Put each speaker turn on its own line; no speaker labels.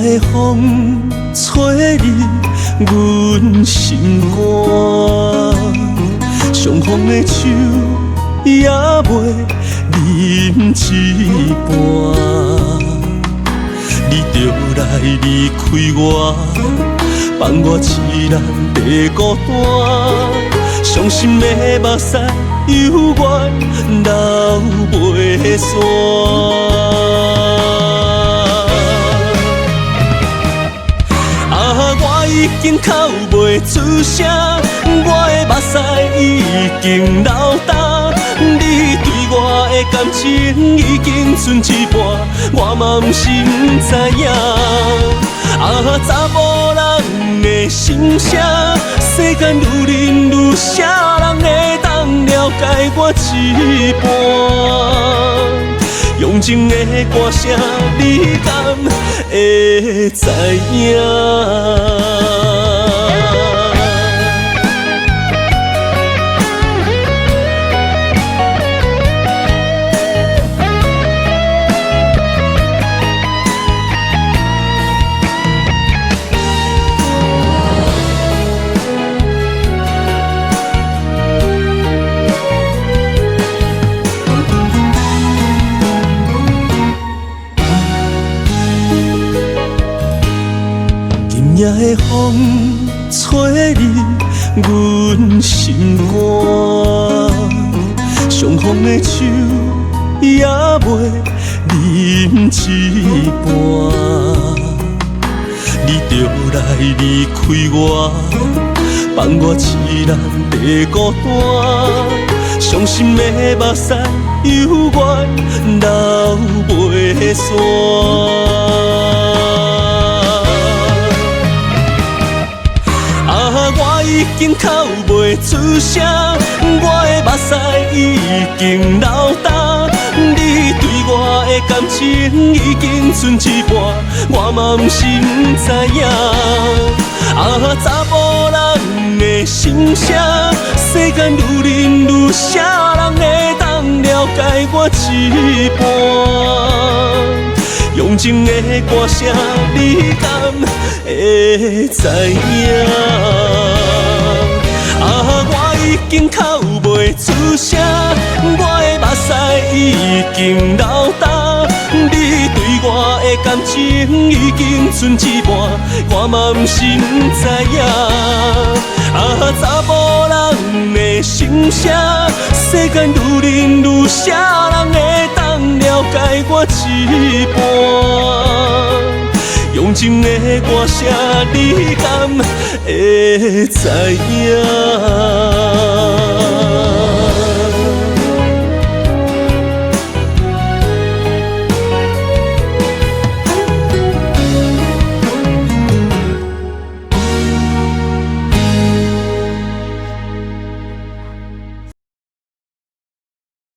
的风吹入阮心肝，伤风的手也袂忍一半。你就来离开我，放我一人在孤单，伤心的目屎犹原流袂散。我已经哭袂出声，我的目屎已经流干，你对我的感情已经剩一半，我嘛不是不知影。查某人的心声，世间愈忍愈啥人会当了解我一半？用情的歌声，你敢会知影？今夜的风吹入阮心肝，伤风的手也袂忍一半。你就来离开我，放我一人在孤单，伤心的目屎犹原流袂散。我已经哭袂出声，我的目屎已经流干，你对我的感情已经剩一半，我嘛不是不知影。查某人的心声，世间愈忍愈啥人会当了解我一半？用情的歌声，你敢会知影？我已经哭袂出声，我的目屎已经流干，你对我的感情已经剩一半，我嘛不是不知影。查某人的心声，世间愈忍愈啥人会当了解我一半？用情的歌声，你敢会知影？